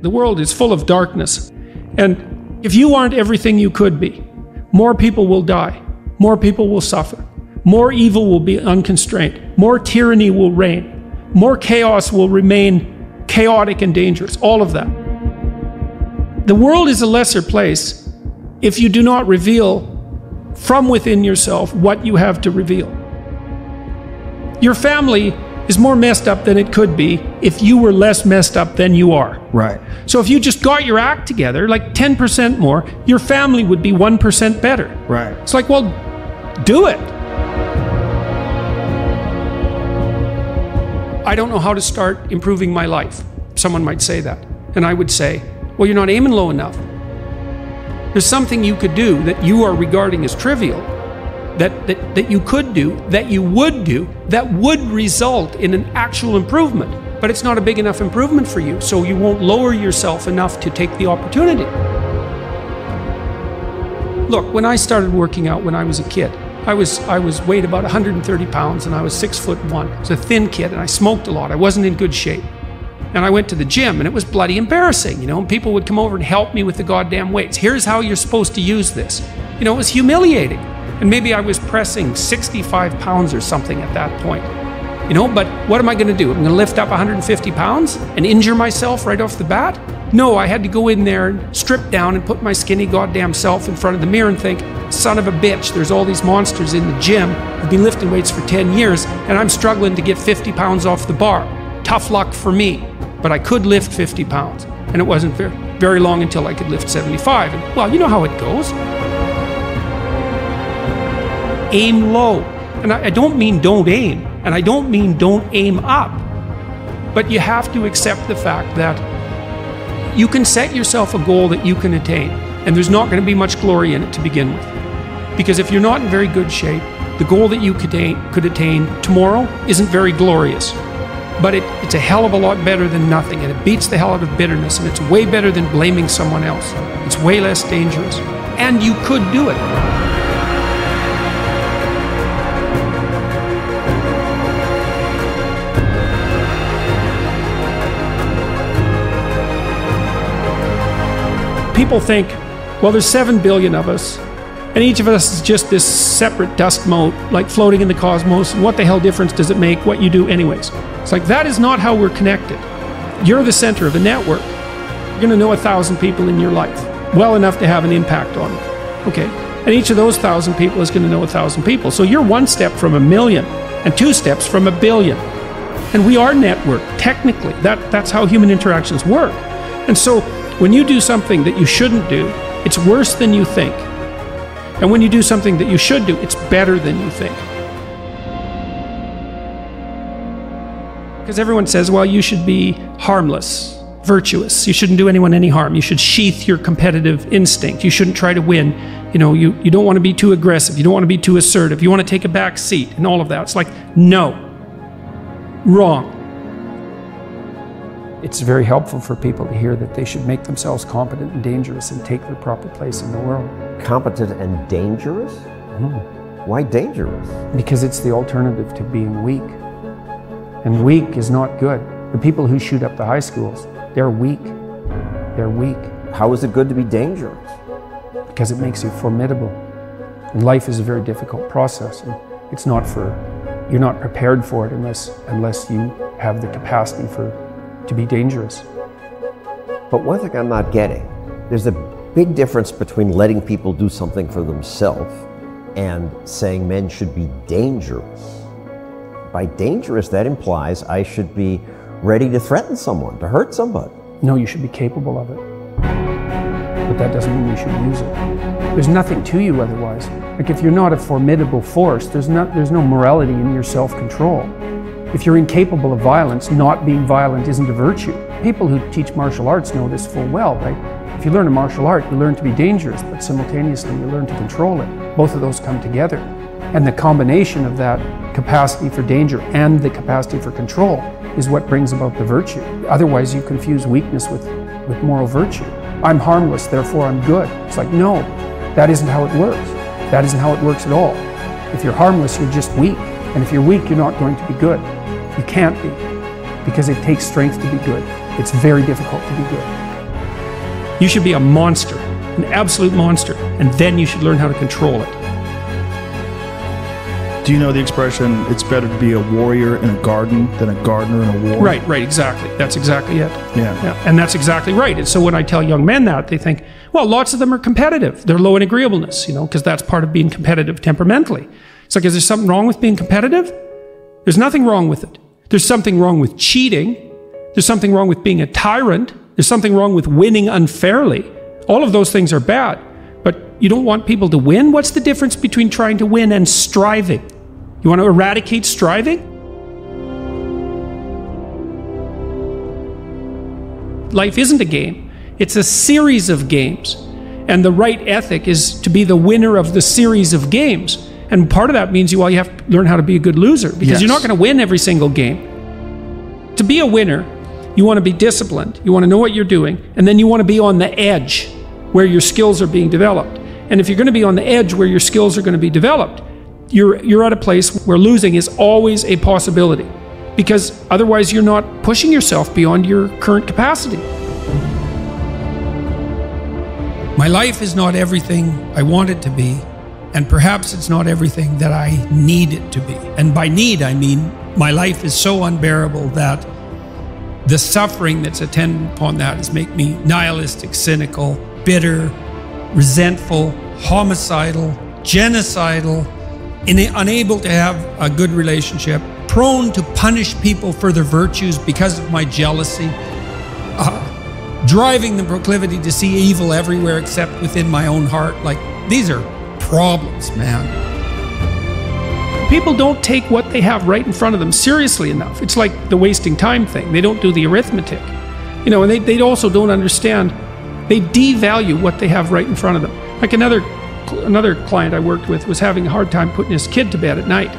The world is full of darkness. And if you aren't everything you could be, more people will die. More people will suffer. More evil will be unconstrained. More tyranny will reign. More chaos will remain chaotic and dangerous. All of that. The world is a lesser place if you do not reveal from within yourself what you have to reveal. Your family is more messed up than it could be if you were less messed up than you are. Right. So if you just got your act together, like 10% more, your family would be 1% better. Right. It's like, well, do it. I don't know how to start improving my life. Someone might say that. And I would say, well, you're not aiming low enough. There's something you could do that you are regarding as trivial, that you could do, that you would do, that would result in an actual improvement. But it's not a big enough improvement for you, so you won't lower yourself enough to take the opportunity. Look, when I started working out when I was a kid, I was weighed about 130 pounds and I was 6'1". I was a thin kid and I smoked a lot. I wasn't in good shape. And I went to the gym and it was bloody embarrassing, you know, and people would come over and help me with the goddamn weights. Here's how you're supposed to use this. You know, it was humiliating. And maybe I was pressing 65 pounds or something at that point. You know, but what am I going to do? I'm going to lift up 150 pounds and injure myself right off the bat? No, I had to go in there and strip down and put my skinny goddamn self in front of the mirror and think, son of a bitch, there's all these monsters in the gym who've been lifting weights for 10 years and I'm struggling to get 50 pounds off the bar. Tough luck for me. But I could lift 50 pounds. And it wasn't very long until I could lift 75. And, well, you know how it goes. Aim low. And I don't mean don't aim. And I don't mean don't aim up. But you have to accept the fact that you can set yourself a goal that you can attain. And there's not going to be much glory in it to begin with. Because if you're not in very good shape, the goal that you could attain tomorrow isn't very glorious. But it's a hell of a lot better than nothing, and it beats the hell out of bitterness, and it's way better than blaming someone else. It's way less dangerous. And you could do it. People think, well, there's 7 billion of us, and each of us is just this separate dust mote, like floating in the cosmos, and what the hell difference does it make what you do anyways? It's like, that is not how we're connected. You're the center of a network. You're going to know 1,000 people in your life, well enough to have an impact on them. Okay, and each of those 1,000 people is going to know 1,000 people. So you're 1 step from 1,000,000 and 2 steps from 1,000,000,000. And we are networked, technically. That's how human interactions work. And so when you do something that you shouldn't do, it's worse than you think. And when you do something that you should do, it's better than you think. Because everyone says, well, you should be harmless, virtuous. You shouldn't do anyone any harm. You should sheath your competitive instinct. You shouldn't try to win. You know, you don't want to be too aggressive. You don't want to be too assertive. You want to take a back seat and all of that. It's like, no. Wrong. It's very helpful for people to hear that they should make themselves competent and dangerous and take their proper place in the world. Competent and dangerous? Why dangerous? Because it's the alternative to being weak. And weak is not good. The people who shoot up the high schools, they're weak. They're weak. How is it good to be dangerous? Because it makes you formidable. And life is a very difficult process. And it's not you're not prepared for it unless you have the capacity to be dangerous. But one thing I'm not getting, there's a big difference between letting people do something for themselves and saying men should be dangerous. By dangerous, that implies I should be ready to threaten someone, to hurt somebody. No, you should be capable of it. But that doesn't mean you should use it. There's nothing to you otherwise. Like if you're not a formidable force, there's no morality in your self-control. If you're incapable of violence, not being violent isn't a virtue. People who teach martial arts know this full well, right? If you learn a martial art, you learn to be dangerous, but simultaneously you learn to control it. Both of those come together. And the combination of that capacity for danger and the capacity for control is what brings about the virtue. Otherwise, you confuse weakness with moral virtue. I'm harmless, therefore I'm good. It's like, no, that isn't how it works. That isn't how it works at all. If you're harmless, you're just weak. And if you're weak, you're not going to be good. You can't be, because it takes strength to be good. It's very difficult to be good. You should be a monster, an absolute monster, and then you should learn how to control it. Do you know the expression, it's better to be a warrior in a garden than a gardener in a war? Right, exactly. That's exactly it. Yeah. And that's exactly right. And so when I tell young men that, they think, well, lots of them are competitive. They're low in agreeableness, because that's part of being competitive temperamentally. It's like, is there something wrong with being competitive? There's nothing wrong with it. There's something wrong with cheating. There's something wrong with being a tyrant. There's something wrong with winning unfairly. All of those things are bad. But you don't want people to win? What's the difference between trying to win and striving? You want to eradicate striving? Life isn't a game. It's a series of games. And the right ethic is to be the winner of the series of games. And part of that means you have to learn how to be a good loser, because you're not going to win every single game. To be a winner, you want to be disciplined. You want to know what you're doing. And then you want to be on the edge where your skills are being developed. And if you're going to be on the edge where your skills are going to be developed, you're at a place where losing is always a possibility, because otherwise you're not pushing yourself beyond your current capacity. My life is not everything I want it to be, and perhaps it's not everything that I need it to be. And by need, I mean my life is so unbearable that the suffering that's attendant upon that is make me nihilistic, cynical, bitter, resentful, homicidal, genocidal, unable to have a good relationship, prone to punish people for their virtues because of my jealousy, driving the proclivity to see evil everywhere except within my own heart. Like, these are problems, man. People don't take what they have right in front of them seriously enough. It's like the wasting time thing. They don't do the arithmetic. And they also don't understand. They devalue what they have right in front of them. Like another client I worked with was having a hard time putting his kid to bed at night.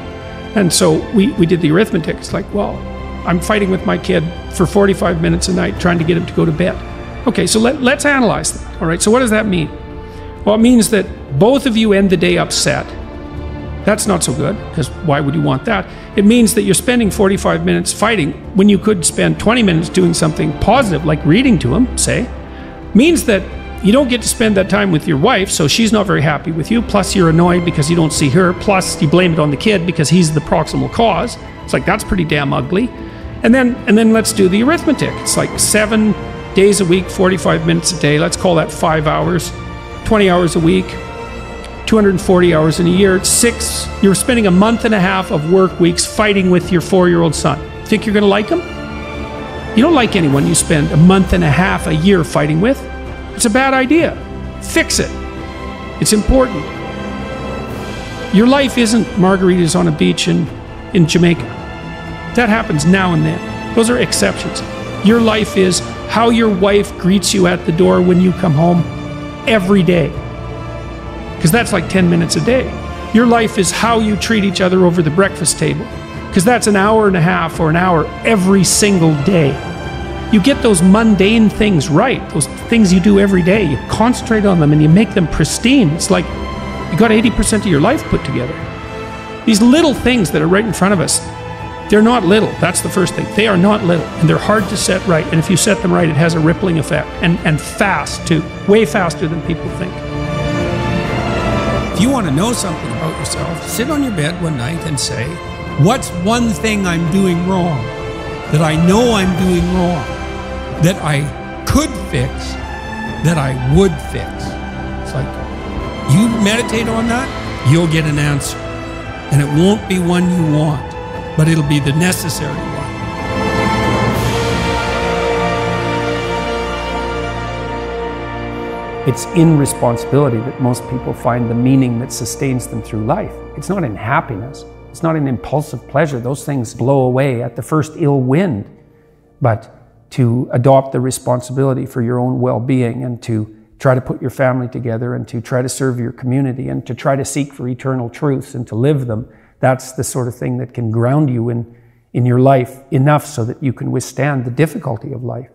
And so we did the arithmetic. It's like, well, I'm fighting with my kid for 45 minutes a night trying to get him to go to bed. Okay, so let's analyze that. All right, so what does that mean? Well, it means that both of you end the day upset. That's not so good, because why would you want that? It means that you're spending 45 minutes fighting when you could spend 20 minutes doing something positive, like reading to him, say. Means that you don't get to spend that time with your wife, so she's not very happy with you, plus you're annoyed because you don't see her, plus you blame it on the kid because he's the proximal cause. It's like, that's pretty damn ugly. And then let's do the arithmetic. It's like 7 days a week, 45 minutes a day. Let's call that 5 hours, 20 hours a week, 240 hours in a year. You're spending a month and a half of work weeks fighting with your 4-year-old son. Think you're going to like him? You don't like anyone you spend a month and a half a year fighting with. It's a bad idea. Fix it. It's important. Your life isn't margaritas on a beach in Jamaica. That happens now and then. Those are exceptions. Your life is how your wife greets you at the door when you come home every day. Because that's like 10 minutes a day. Your life is how you treat each other over the breakfast table. Because that's an hour and a half or an hour every single day. You get those mundane things right, those things you do every day. You concentrate on them and you make them pristine. It's like you got 80% of your life put together. These little things that are right in front of us, they're not little. That's the first thing. They are not little, and they're hard to set right. And if you set them right, it has a rippling effect, and fast too, way faster than people think. If you want to know something about yourself, sit on your bed one night and say, what's one thing I'm doing wrong, that I know I'm doing wrong, that I could fix, that I would fix? It's like, you meditate on that, you'll get an answer. And it won't be one you want, but it'll be the necessary one. It's in responsibility that most people find the meaning that sustains them through life. It's not in happiness. It's not in impulsive pleasure. Those things blow away at the first ill wind. But to adopt the responsibility for your own well-being, and to try to put your family together, and to try to serve your community, and to try to seek for eternal truths and to live them, that's the sort of thing that can ground you in your life enough so that you can withstand the difficulty of life.